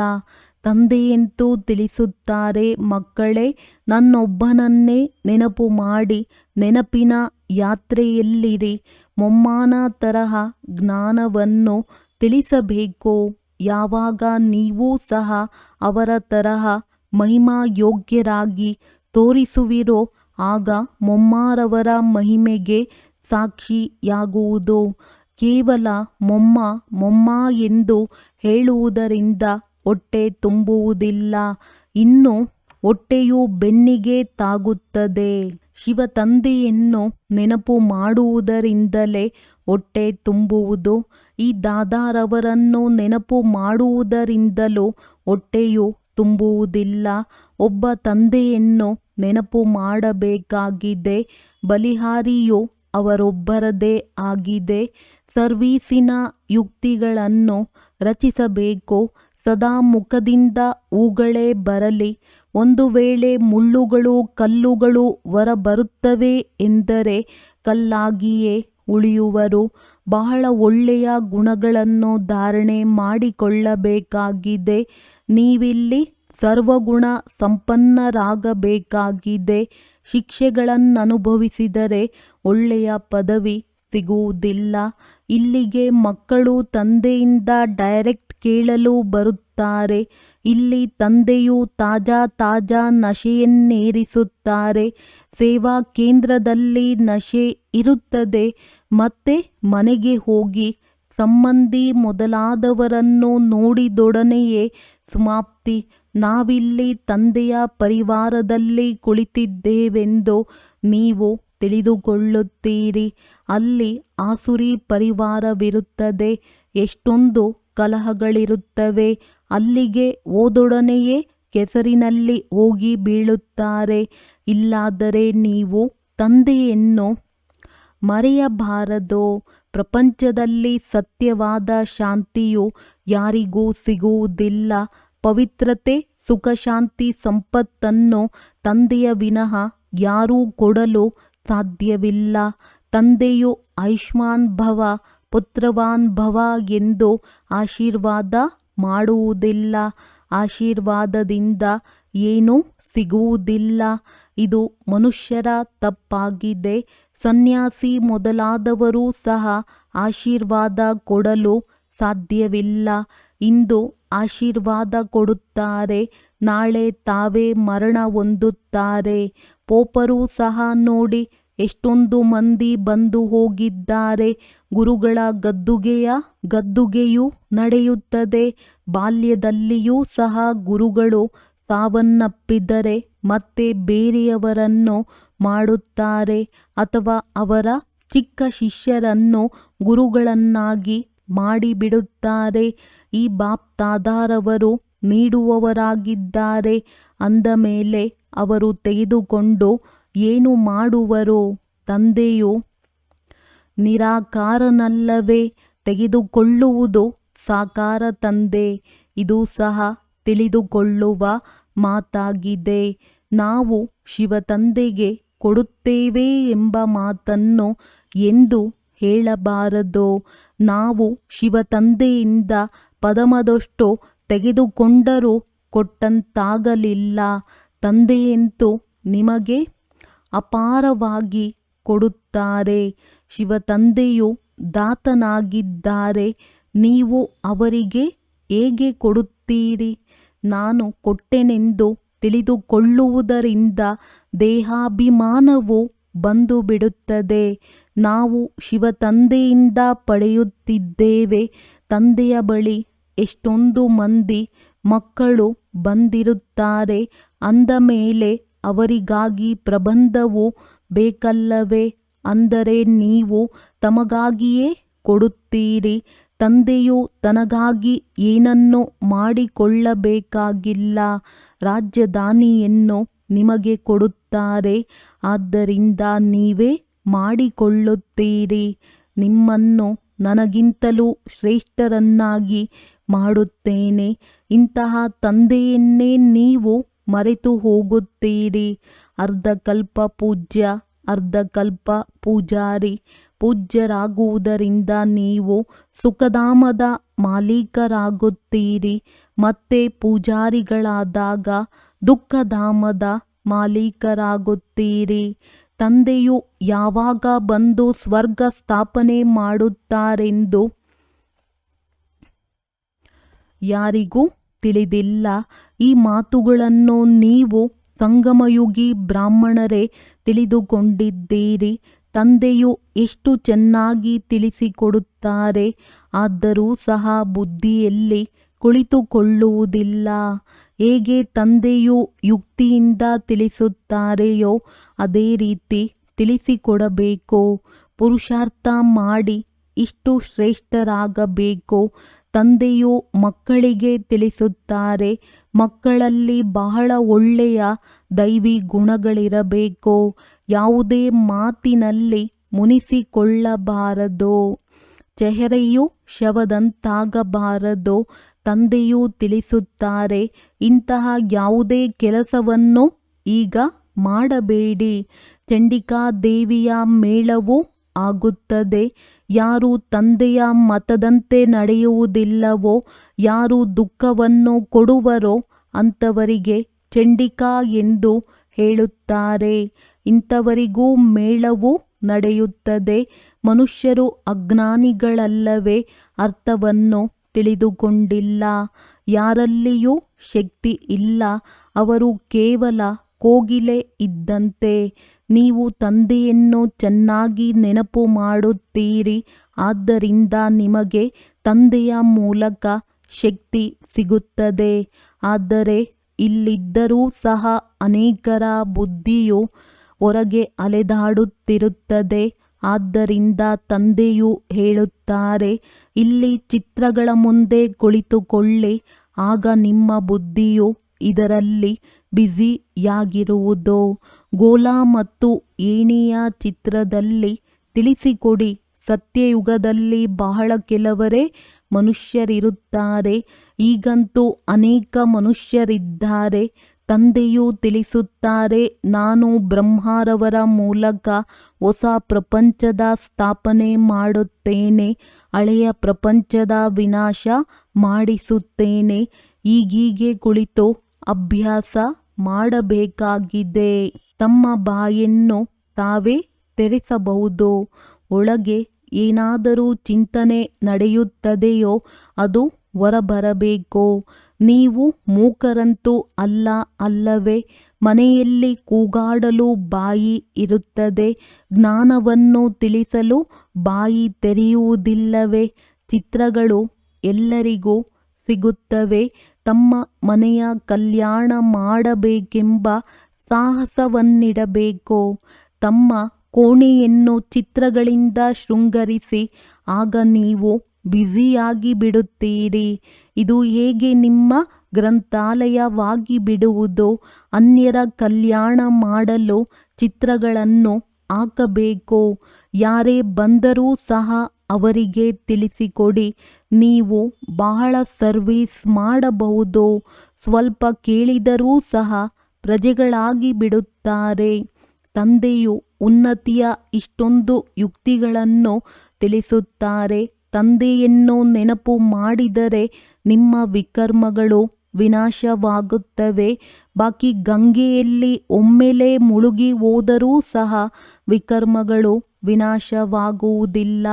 ತಂದೆಯಂತೂ ತಿಳಿಸುತ್ತಾರೆ, ಮಕ್ಕಳೇ, ನನ್ನೊಬ್ಬನನ್ನೇ ನೆನಪು ಮಾಡಿ ನೆನಪಿನ ಯಾತ್ರೆಯಲ್ಲಿರಿ. ಮೊಮ್ಮನ ತರಹ ಜ್ಞಾನವನ್ನು ತಿಳಿಸಬೇಕು. ಯಾವಾಗ ನೀವೂ ಸಹ ಅವರ ತರಹ ಮಹಿಮಾಯೋಗ್ಯರಾಗಿ ತೋರಿಸುವಿರೋ ಆಗ ಮೊಮ್ಮಾರವರ ಮಹಿಮೆಗೆ ಸಾಕ್ಷಿಯಾಗುವುದು. ಕೇವಲ ಮೊಮ್ಮ ಎಂದು ಹೇಳುವುದರಿಂದ ಹೊಟ್ಟೆ ತುಂಬುವುದಿಲ್ಲ. ಇನ್ನು ಹೊಟ್ಟೆಯು ಬೆನ್ನಿಗೆ ತಾಗುತ್ತದೆ. ಶಿವ ತಂದೆಯನ್ನು ನೆನಪು ಮಾಡುವುದರಿಂದಲೇ ಹೊಟ್ಟೆ ತುಂಬುವುದು. ಈ ದಾದಾರವರನ್ನು ನೆನಪು ಮಾಡುವುದರಿಂದಲೂ ಹೊಟ್ಟೆಯು ತುಂಬುವುದಿಲ್ಲ. ಒಬ್ಬ ತಂದೆಯನ್ನು ನೆನಪು ಮಾಡಬೇಕಾಗಿದೆ. ಬಲಿಹಾರಿಯು ಅವರೊಬ್ಬರದೇ ಆಗಿದೆ. ಸರ್ವೀಸಿನ ಯುಕ್ತಿಗಳನ್ನು ರಚಿಸಬೇಕು. ಸದಾ ಮುಖದಿಂದ ಹೂಗಳೇ ಬರಲಿ. ಒಂದು ವೇಳೆ ಮುಳ್ಳುಗಳು ಕಲ್ಲುಗಳು ಹೊರಬರುತ್ತವೆ ಎಂದರೆ ಕಲ್ಲಾಗಿಯೇ ಉಳಿಯುವರು. ಬಹಳ ಒಳ್ಳೆಯ ಗುಣಗಳನ್ನು ಧಾರಣೆ ಮಾಡಿಕೊಳ್ಳಬೇಕಾಗಿದೆ. ನೀವಿಲ್ಲಿ ಸರ್ವಗುಣ ಸಂಪನ್ನರಾಗಬೇಕಾಗಿದೆ. ಶಿಕ್ಷೆಗಳನ್ನನುಭವಿಸಿದರೆ ಒಳ್ಳೆಯ ಪದವಿ ಸಿಗುವುದಿಲ್ಲ. ಇಲ್ಲಿಗೆ ಮಕ್ಕಳು ತಂದೆಯಿಂದ ಡೈರೆಕ್ಟ್ ಕೇಳಲು ಬರುತ್ತಾರೆ. ಇಲ್ಲಿ ತಂದೆಯು ತಾಜಾ ನಶೆಯನ್ನೇರಿಸುತ್ತಾರೆ. ಸೇವಾ ಕೇಂದ್ರದಲ್ಲಿ ನಶೆ ಇರುತ್ತದೆ. ಮತ್ತೆ ಮನೆಗೆ ಹೋಗಿ ಸಂಬಂಧಿ ಮೊದಲಾದವರನ್ನು ನೋಡಿದೊಡನೆಯೇ ಸಮಾಪ್ತಿ. ನಾವಿಲ್ಲಿ ತಂದೆಯ ಪರಿವಾರದಲ್ಲಿ ಕುಳಿತಿದ್ದೇವೆಂದು ನೀವು ತಿಳಿದುಕೊಳ್ಳುತ್ತೀರಿ. ಅಲ್ಲಿ ಆಸುರಿ ಪರಿವಾರವಿರುತ್ತದೆ. ಎಷ್ಟೊಂದು ಕಲಹಗಳಿರುತ್ತವೆ. ಅಲ್ಲಿಗೆ ಹೋದೊಡನೆಯೇ ಕೆಸರಿನಲ್ಲಿ ಹೋಗಿ ಬೀಳುತ್ತಾರೆ. ಇಲ್ಲಾದರೆ ನೀವು ತಂದೆಯನ್ನು ಮರೆಯಬಾರದು. ಪ್ರಪಂಚದಲ್ಲಿ ಸತ್ಯವಾದ ಶಾಂತಿಯು ಯಾರಿಗೂ ಸಿಗುವುದಿಲ್ಲ. ಪವಿತ್ರತೆ, ಸುಖ, ಶಾಂತಿ, ಸಂಪತ್ತನ್ನು ತಂದೆಯ ವಿನಃ ಯಾರೂ ಕೊಡಲು ಸಾಧ್ಯವಿಲ್ಲ. ತಂದೆಯು ಆಯುಷ್ಮಾನ್ ಭವ, ಪುತ್ರವಾನ್ ಭವ ಎಂದು ಆಶೀರ್ವಾದ ಮಾಡುವುದಿಲ್ಲ. ಆಶೀರ್ವಾದದಿಂದ ಏನೂ ಸಿಗುವುದಿಲ್ಲ. ಇದು ಮನುಷ್ಯರ ತಪ್ಪಾಗಿದೆ. ಸನ್ಯಾಸಿ ಮೊದಲಾದವರು ಸಹ ಆಶೀರ್ವಾದ ಕೊಡಲು ಸಾಧ್ಯವಿಲ್ಲ. ಇಂದು ಆಶೀರ್ವಾದ ಕೊಡುತ್ತಾರೆ, ನಾಳೆ ತಾವೇ ಮರಣ ಹೊಂದುತ್ತಾರೆ. ಪೋಪರು ಸಹ ನೋಡಿ ಎಷ್ಟೊಂದು ಮಂದಿ ಬಂದು ಹೋಗಿದ್ದಾರೆ. ಗುರುಗಳ ಗದ್ದುಗೆಯೂ ನಡೆಯುತ್ತದೆ. ಬಾಲ್ಯದಲ್ಲಿಯೂ ಸಹ ಗುರುಗಳು ಸಾವನ್ನಪ್ಪಿದರೆ ಮತ್ತೆ ಬೇರೆಯವರನ್ನು ಮಾಡುತ್ತಾರೆ ಅಥವಾ ಅವರ ಚಿಕ್ಕ ಶಿಷ್ಯರನ್ನು ಗುರುಗಳನ್ನಾಗಿ ಮಾಡಿಬಿಡುತ್ತಾರೆ. ಈ ಬಾಪ್ ದಾದಾರವರು ನೀಡುವವರಾಗಿದ್ದಾರೆ ಅಂದ ಮೇಲೆ ಅವರು ತೆಗೆದುಕೊಂಡು ಏನು ಮಾಡುವರು? ತಂದೆಯು ನಿರಾಕಾರನಲ್ಲವೇ? ತೆಗೆದುಕೊಳ್ಳುವುದು ಸಾಕಾರ ತಂದೆ. ಇದು ಸಹ ತಿಳಿದುಕೊಳ್ಳುವ ಮಾತಾಗಿದೆ. ನಾವು ಶಿವತಂದೆಗೆ ಕೊಡುತ್ತೇವೆ ಎಂಬ ಮಾತನ್ನು ಎಂದು ಹೇಳಬಾರದು. ನಾವು ಶಿವತಂದೆಯಿಂದ ಪದಮದಷ್ಟು ತೆಗೆದುಕೊಂಡರೂ ಕೊಟ್ಟಂತಾಗಲಿಲ್ಲ. ತಂದೆಯಂತೂ ನಿಮಗೆ ಅಪಾರವಾಗಿ ಕೊಡುತ್ತಾರೆ. ಶಿವತಂದೆಯು ದಾತನಾಗಿದ್ದಾರೆ. ನೀವು ಅವರಿಗೆ ಹೇಗೆ ಕೊಡುತ್ತೀರಿ? ನಾನು ಕೊಟ್ಟೆನೆಂದು ತಿಳಿದುಕೊಳ್ಳುವುದರಿಂದ ದೇಹಾಭಿಮಾನವು ಬಂದು ಬಿಡುತ್ತದೆ. ನಾವು ಶಿವತಂದೆಯಿಂದ ಪಡೆಯುತ್ತಿದ್ದೇವೆ. ತಂದೆಯ ಬಳಿ ಎಷ್ಟೊಂದು ಮಂದಿ ಮಕ್ಕಳು ಬಂದಿರುತ್ತಾರೆ ಅಂದ ಮೇಲೆ ಅವರಿಗಾಗಿ ಪ್ರಬಂಧವು ಬೇಕಲ್ಲವೇ? ಅಂದರೆ ನೀವು ತಮಗಾಗಿಯೇ ಕೊಡುತ್ತೀರಿ. ತಂದೆಯು ತನಗಾಗಿ ಏನನ್ನು ಮಾಡಿಕೊಳ್ಳಬೇಕಾಗಿಲ್ಲ. ರಾಜಧಾನಿಯನ್ನು ನಿಮಗೆ ಕೊಡುತ್ತಾರೆ. ಆದ್ದರಿಂದ ನೀವೇ ಮಾಡಿಕೊಳ್ಳುತ್ತೀರಿ. ನಿಮ್ಮನ್ನು ನನಗಿಂತಲೂ ಶ್ರೇಷ್ಠರನ್ನಾಗಿ ಮಾಡುತ್ತೇನೆ. ಇಂತಹ ತಂದೆಯನ್ನೇ ನೀವು ಮರೆತು ಹೋಗುತ್ತೀರಿ. ಅರ್ಧಕಲ್ಪ ಪೂಜ್ಯ, ಅರ್ಧಕಲ್ಪ ಪೂಜಾರಿ. ಪೂಜ್ಯರಾಗುವುದರಿಂದ ನೀವು ಸುಖಧಾಮದ ಮಾಲೀಕರಾಗುತ್ತೀರಿ. ಮತ್ತೆ ಪೂಜಾರಿಗಳಾದಾಗ ದುಃಖಧಾಮದ ಮಾಲೀಕರಾಗುತ್ತೀರಿ. ತಂದೆಯು ಯಾವಾಗ ಬಂದು ಸ್ವರ್ಗ ಸ್ಥಾಪನೆ ಮಾಡುತ್ತಾರೆಂದು ಯಾರಿಗೂ ತಿಳಿದಿಲ್ಲ. ಈ ಮಾತುಗಳನ್ನು ನೀವು ಸಂಗಮಯುಗಿ ಬ್ರಾಹ್ಮಣರೇ ತಿಳಿದುಕೊಂಡಿದ್ದೀರಿ. ತಂದೆಯು ಎಷ್ಟು ಚೆನ್ನಾಗಿ ತಿಳಿಸಿಕೊಡುತ್ತಾರೆ. ಆದರೂ ಸಹ ಬುದ್ಧಿಯಲ್ಲಿ ಕುಳಿತುಕೊಳ್ಳುವುದಿಲ್ಲ. ಹೇಗೆ ತಂದೆಯು ಯುಕ್ತಿಯಿಂದ ತಿಳಿಸುತ್ತಾರೆಯೋ ಅದೇ ರೀತಿ ತಿಳಿಸಿಕೊಡಬೇಕು. ಪುರುಷಾರ್ಥ ಮಾಡಿ ಇಷ್ಟು ಶ್ರೇಷ್ಠರಾಗಬೇಕು. ತಂದೆಯು ಮಕ್ಕಳಿಗೆ ತಿಳಿಸುತ್ತಾರೆ. ಮಕ್ಕಳಲ್ಲಿ ಬಹಳ ಒಳ್ಳೆಯ ದೈವಿ ಗುಣಗಳಿರಬೇಕು. ಯಾವುದೇ ಮಾತಿನಲ್ಲಿ ಮುನಿಸಿಕೊಳ್ಳಬಾರದು. ಚೆಹರೆಯು ಶವದಂತಾಗಬಾರದು. ತಂದೆಯು ತಿಳಿಸುತ್ತಾರೆ, ಇಂತಹ ಯಾವುದೇ ಕೆಲಸವನ್ನು ಈಗ ಮಾಡಬೇಡಿ. ಚಂಡಿಕಾ ದೇವಿಯ ಮೇಳವು ಆಗುತ್ತದೆ. ಯಾರು ತಂದೆಯ ಮತದಂತೆ ನಡೆಯುವುದಿಲ್ಲವೋ, ಯಾರು ದುಃಖವನ್ನು ಕೊಡುವರೋ ಅಂಥವರಿಗೆ ಚಂಡಿಕಾ ಎಂದು ಹೇಳುತ್ತಾರೆ. ಇಂಥವರಿಗೂ ಮೇಳವು ನಡೆಯುತ್ತದೆ. ಮನುಷ್ಯರು ಅಜ್ಞಾನಿಗಳಲ್ಲವೇ, ಅರ್ಥವನ್ನು ತಿಳಿದುಕೊಂಡಿಲ್ಲ. ಯಾರಲ್ಲಿಯೂ ಶಕ್ತಿ ಇಲ್ಲ, ಅವರು ಕೇವಲ ಕೋಗಿಲೆ ಇದ್ದಂತೆ. ನೀವು ತಂದೆಯನ್ನು ಚೆನ್ನಾಗಿ ನೆನಪು ಮಾಡುತ್ತೀರಿ, ಆದ್ದರಿಂದ ನಿಮಗೆ ತಂದೆಯ ಮೂಲಕ ಶಕ್ತಿ ಸಿಗುತ್ತದೆ. ಆದರೆ ಇಲ್ಲಿದ್ದರೂ ಸಹ ಅನೇಕರ ಬುದ್ಧಿಯು ಹೊರಗೆ ಅಲೆದಾಡುತ್ತಿರುತ್ತದೆ. ಆದ್ದರಿಂದ ತಂದೆಯು ಹೇಳುತ್ತಾರೆ, ಇಲ್ಲಿ ಚಿತ್ರಗಳ ಮುಂದೆ ಕುಳಿತುಕೊಳ್ಳಿ, ಆಗ ನಿಮ್ಮ ಬುದ್ಧಿಯು ಇದರಲ್ಲಿ ಬ್ಯುಸಿಯಾಗಿರುವುದು. ಗೋಲ ಮತ್ತು ಏಣಿಯ ಚಿತ್ರದಲ್ಲಿ ತಿಳಿಸಿಕೊಡಿ. ಸತ್ಯಯುಗದಲ್ಲಿ ಬಹಳ ಕೆಲವರೇ ಮನುಷ್ಯರಿರುತ್ತಾರೆ. ಈಗಂತೂ ಅನೇಕ ಮನುಷ್ಯರಿದ್ದಾರೆ. ತಂದೆಯು ತಿಳಿಸುತ್ತಾರೆ, ನಾನು ಬ್ರಹ್ಮರವರ ಮೂಲಕ ಹೊಸ ಪ್ರಪಂಚದ ಸ್ಥಾಪನೆ ಮಾಡುತ್ತೇನೆ, ಹಳೆಯ ಪ್ರಪಂಚದ ವಿನಾಶ ಮಾಡಿಸುತ್ತೇನೆ. ಈಗೀಗೆ ಕುಳಿತು ಅಭ್ಯಾಸ ಮಾಡಬೇಕಾಗಿದೆ. ತಮ್ಮ ಬಾಯನ್ನು ತಾವೇ ತೆರೆಸಬಹುದು. ಒಳಗೆ ಏನಾದರೂ ಚಿಂತನೆ ನಡೆಯುತ್ತದೆಯೋ ಅದು ಹೊರಬರಬೇಕು. ನೀವು ಮೂಕರಂತೂ ಅಲ್ಲ ಅಲ್ಲವೇ? ಮನೆಯಲ್ಲಿ ಕೂಗಾಡಲು ಬಾಯಿ ಇರುತ್ತದೆ, ಜ್ಞಾನವನ್ನು ತಿಳಿಸಲು ಬಾಯಿ ತೆರೆಯುವುದಿಲ್ಲವೇ? ಚಿತ್ರಗಳು ಎಲ್ಲರಿಗೂ ಸಿಗುತ್ತವೆ. ತಮ್ಮ ಮನೆಯ ಕಲ್ಯಾಣ ಮಾಡಬೇಕೆಂಬ ಸಾಹಸವನ್ನಿಡಬೇಕು. ತಮ್ಮ ಕೋಣೆಯನ್ನು ಚಿತ್ರಗಳಿಂದ ಶೃಂಗರಿಸಿ, ಆಗ ನೀವು ಬ್ಯುಸಿಯಾಗಿ ಬಿಡುತ್ತೀರಿ. ಇದು ಹೇಗೆ ನಿಮ್ಮ ಗ್ರಂಥಾಲಯವಾಗಿ ಬಿಡುವುದು? ಅನ್ಯರ ಕಲ್ಯಾಣ ಮಾಡಲು ಚಿತ್ರಗಳನ್ನು ಹಾಕಬೇಕು. ಯಾರೇ ಬಂದರೂ ಸಹ ಅವರಿಗೆ ತಿಳಿಸಿಕೊಡಿ, ನೀವು ಬಹಳ ಸರ್ವಿಸ್ ಮಾಡಬಹುದು. ಸ್ವಲ್ಪ ಕೇಳಿದರೂ ಸಹ ಪ್ರಜೆಗಳಾಗಿ ಬಿಡುತ್ತಾರೆ. ತಂದೆಯು ಉನ್ನತಿಯ ಇಷ್ಟೊಂದು ಯುಕ್ತಿಗಳನ್ನು ತಿಳಿಸುತ್ತಾರೆ. ತಂದೆಯನ್ನು ನೆನಪು ಮಾಡಿದರೆ ನಿಮ್ಮ ವಿಕರ್ಮಗಳು ವಿನಾಶವಾಗುತ್ತವೆ. ಬಾಕಿ ಗಂಗೆಯಲ್ಲಿ ಒಮ್ಮೆಲೇ ಮುಳುಗಿ ಹೋದರೂ ಸಹ ವಿಕರ್ಮಗಳು ವಿನಾಶವಾಗುವುದಿಲ್ಲ.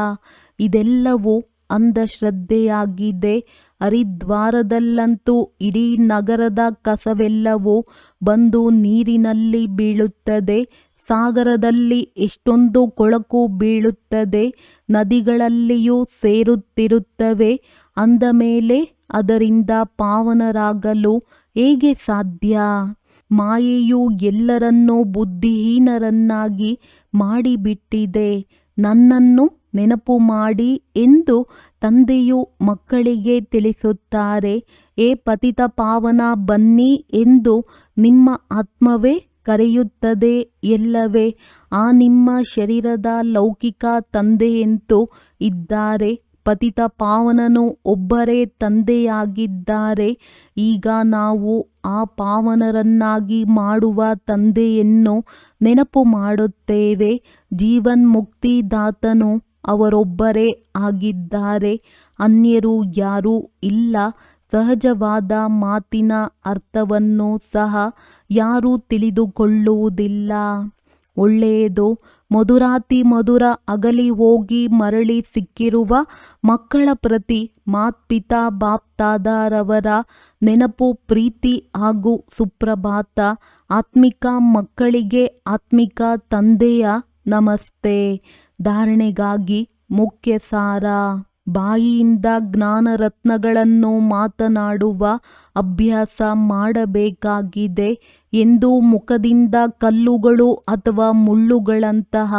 ಇದೆಲ್ಲವೂ ಅಂಧಶ್ರದ್ಧೆಯಾಗಿದೆ. ಹರಿದ್ವಾರದಲ್ಲಂತೂ ಇಡೀ ನಗರದ ಕಸವೆಲ್ಲವೂ ಬಂದು ನೀರಿನಲ್ಲಿ ಬೀಳುತ್ತದೆ. ಸಾಗರದಲ್ಲಿ ಎಷ್ಟೊಂದು ಕೊಳಕು ಬೀಳುತ್ತದೆ, ನದಿಗಳಲ್ಲಿಯೂ ಸೇರುತ್ತಿರುತ್ತವೆ. ಅಂದ ಮೇಲೆ ಅದರಿಂದ ಪಾವನರಾಗಲು ಹೇಗೆ ಸಾಧ್ಯ? ಮಾಯೆಯು ಎಲ್ಲರನ್ನೂ ಬುದ್ಧಿಹೀನರನ್ನಾಗಿ ಮಾಡಿಬಿಟ್ಟಿದೆ. ನನ್ನನ್ನು ನೆನಪು ಮಾಡಿ ಎಂದು ತಂದೆಯು ಮಕ್ಕಳಿಗೆ ತಿಳಿಸುತ್ತಾರೆ. ಏ ಪತಿತ ಪಾವನ, ಬನ್ನಿ ಎಂದು ನಿಮ್ಮ ಆತ್ಮವೇ ಕರೆಯುತ್ತದೆ ಎಲ್ಲವೇ? ಆ ನಿಮ್ಮ ಶರೀರದ ಲೌಕಿಕ ತಂದೆಯಂತೂ ಇದ್ದಾರೆ. ಪತಿತ ಪಾವನನು ಒಬ್ಬರೇ ತಂದೆಯಾಗಿದ್ದಾರೆ. ಈಗ ನಾವು ಆ ಪಾವನರನ್ನಾಗಿ ಮಾಡುವ ತಂದೆಯನ್ನು ನೆನಪು ಮಾಡುತ್ತೇವೆ. ಜೀವನ್ಮುಕ್ತಿದಾತನು ಅವರೊಬ್ಬರೇ ಆಗಿದ್ದಾರೆ, ಅನ್ಯರು ಯಾರೂ ಇಲ್ಲ. ಸಹಜವಾದ ಮಾತಿನ ಅರ್ಥವನ್ನು ಸಹ ಯಾರೂ ತಿಳಿದುಕೊಳ್ಳುವುದಿಲ್ಲ. ಒಳ್ಳೆಯದು. ಮಧುರಾತಿ ಮಧುರ ಅಗಲಿ ಹೋಗಿ ಮರಳಿ ಸಿಕ್ಕಿರುವ ಮಕ್ಕಳ ಪ್ರತಿ ಮಾತ್ಪಿತಾ ಬಾಪ್ತಾದರವರ ನೆನಪು, ಪ್ರೀತಿ ಹಾಗೂ ಸುಪ್ರಭಾತ. ಆತ್ಮಿಕ ಮಕ್ಕಳಿಗೆ ಆತ್ಮಿಕ ತಂದೆಯ ನಮಸ್ತೆ. ಧಾರಣೆಗಾಗಿ ಮುಖ್ಯ ಸಾರ. ಬಾಯಿಯಿಂದ ಜ್ಞಾನರತ್ನಗಳನ್ನು ಮಾತನಾಡುವ ಅಭ್ಯಾಸ ಮಾಡಬೇಕಾಗಿದೆ. ಎಂದು ಮುಖದಿಂದ ಕಲ್ಲುಗಳು ಅಥವಾ ಮುಳ್ಳುಗಳಂತಹ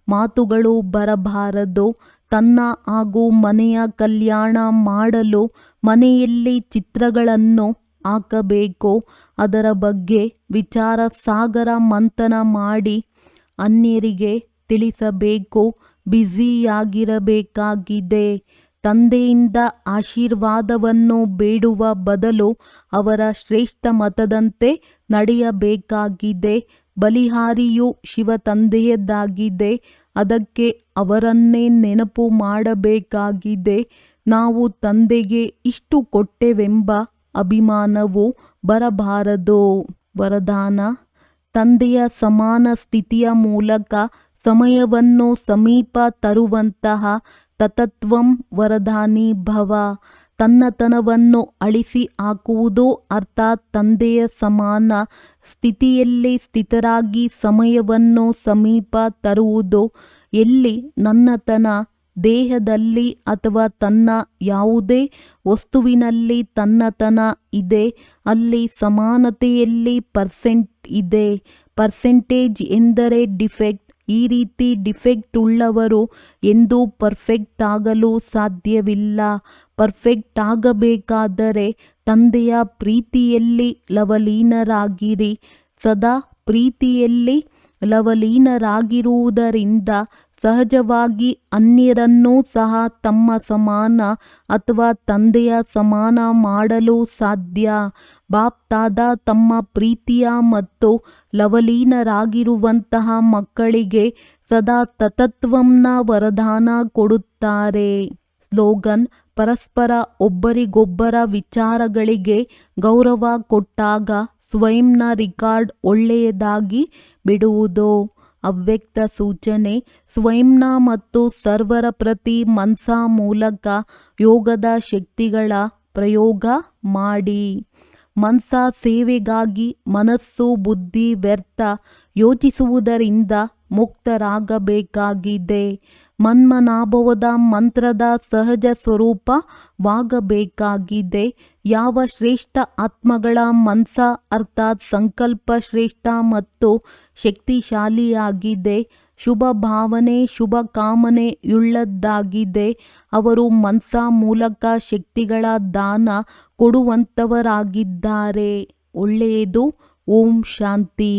ಮಾತುಗಳು ಬರಬಾರದು. ತನ್ನ ಹಾಗೂ ಮನೆಯ ಕಲ್ಯಾಣ ಮಾಡಲು ಮನೆಯಲ್ಲಿ ಚಿತ್ರಗಳನ್ನು ಹಾಕಬೇಕು. ಅದರ ಬಗ್ಗೆ ವಿಚಾರ ಸಾಗರ ಮಂಥನ ಮಾಡಿ ಅನ್ಯರಿಗೆ ತಿಳಿಸಬೇಕು. ಬ್ಯುಸಿಯಾಗಿರಬೇಕಾಗಿದೆ. ತಂದೆಯಿಂದ ಆಶೀರ್ವಾದವನ್ನು ಬೇಡುವ ಬದಲು ಅವರ ಶ್ರೇಷ್ಠ ಮತದಂತೆ ನಡೆಯಬೇಕಾಗಿದೆ. ಬಲಿಹಾರಿಯು ಶಿವ ತಂದೆಯದ್ದಾಗಿದೆ. ಅದಕ್ಕೆ ಅವರನ್ನೇ ನೆನಪು ಮಾಡಬೇಕಾಗಿದೆ. ನಾವು ತಂದೆಗೆ ಇಷ್ಟು ಕೊಟ್ಟೆವೆಂಬ ಅಭಿಮಾನವು ಬರಬಾರದು. ವರದಾನ: ತಂದೆಯ ಸಮಾನ ಸ್ಥಿತಿಯ ಮೂಲಕ ಸಮಯವನ್ನು ಸಮೀಪ ತರುವಂತಹ ತತತ್ವಂ ವರದಾನಿ ಭವ. ತನ್ನತನವನ್ನು ಅಳಿಸಿ ಹಾಕುವುದು ಅರ್ಥಾತ್ ತಂದೆಯ ಸಮಾನ ಸ್ಥಿತಿಯಲ್ಲಿ ಸ್ಥಿತರಾಗಿ ಸಮಯವನ್ನು ಸಮೀಪ ತರುವುದು. ಎಲ್ಲಿ ನನ್ನತನ ದೇಹದಲ್ಲಿ ಅಥವಾ ತನ್ನ ಯಾವುದೇ ವಸ್ತುವಿನಲ್ಲಿ ತನ್ನತನ ಇದೆ, ಅಲ್ಲಿ ಸಮಾನತೆಯಲ್ಲಿ ಪರ್ಸೆಂಟ್ ಇದೆ. ಪರ್ಸೆಂಟೇಜ್ ಎಂದರೆ ಡಿಫೆಕ್ಟ್. ಈ ರೀತಿ ಡಿಫೆಕ್ಟ್ ಉಳ್ಳವರು ಎಂದೂ ಪರ್ಫೆಕ್ಟ್ ಆಗಲು ಸಾಧ್ಯವಿಲ್ಲ. ಪರ್ಫೆಕ್ಟ್ ಆಗಬೇಕಾದರೆ ತಂದೆಯ ಪ್ರೀತಿಯಲ್ಲಿ ಲವಲೀನರಾಗಿರಿ. ಸದಾ ಪ್ರೀತಿಯಲ್ಲಿ ಲವಲೀನರಾಗಿರುವುದರಿಂದ ಸಹಜವಾಗಿ ಅನ್ಯರನ್ನೂ ಸಹ ತಮ್ಮ ಸಮಾನ ಅಥವಾ ತಂದೆಯ ಸಮಾನ ಮಾಡಲು ಸಾಧ್ಯ. ಬಾಪ್ ದಾದಾ ತಮ್ಮ ಪ್ರೀತಿಯ ಮತ್ತು ಲವಲೀನರಾಗಿರುವಂತಹ ಮಕ್ಕಳಿಗೆ ಸದಾ ತತತ್ವಂನ ವರದಾನ ಕೊಡುತ್ತಾರೆ. ಸ್ಲೋಗನ್: ಪರಸ್ಪರ ಒಬ್ಬರಿಗೊಬ್ಬರ ವಿಚಾರಗಳಿಗೆ ಗೌರವ ಕೊಟ್ಟಾಗ ಸ್ವಯಂನ ರಿಕಾರ್ಡ್ ಒಳ್ಳೆಯದಾಗಿ ಬಿಡುವುದು. ಅವ್ಯಕ್ತ ಸೂಚನೆ: ಸ್ವಯಂನ ಮತ್ತು ಸರ್ವರ ಪ್ರತಿ ಮನ್ಸಾ ಮೂಲಕ ಯೋಗದ ಶಕ್ತಿಗಳ ಪ್ರಯೋಗ ಮಾಡಿ. ಮನ್ಸಾ ಸೇವೆಗಾಗಿ ಮನಸ್ಸು ಬುದ್ಧಿ ವ್ಯರ್ಥ ಯೋಚಿಸುವುದರಿಂದ ಮುಕ್ತರಾಗಬೇಕಾಗಿದೆ. ಮನ್ಮನಾಭವದ ಮಂತ್ರದ ಸಹಜ ಸ್ವರೂಪವಾಗಬೇಕಾಗಿದೆ. ಯಾವ ಶ್ರೇಷ್ಠ ಆತ್ಮಗಳ ಮನ್ಸಾ ಅರ್ಥಾತ್ ಸಂಕಲ್ಪ ಶ್ರೇಷ್ಠ ಮತ್ತು ಶಕ್ತಿಶಾಲಿಯಾಗಿದೆ, ಶುಭ ಭಾವನೆ ಶುಭ ಕಾಮನೆಯುಳ್ಳದ್ದಾಗಿದೆ, ಅವರು ಮನ್ಸಾ ಮೂಲಕ ಶಕ್ತಿಗಳ ದಾನ ಕೊಡುವಂತವರಾಗಿದ್ದಾರೆ. ಒಳ್ಳೆಯದು. ಓಂ ಶಾಂತಿ.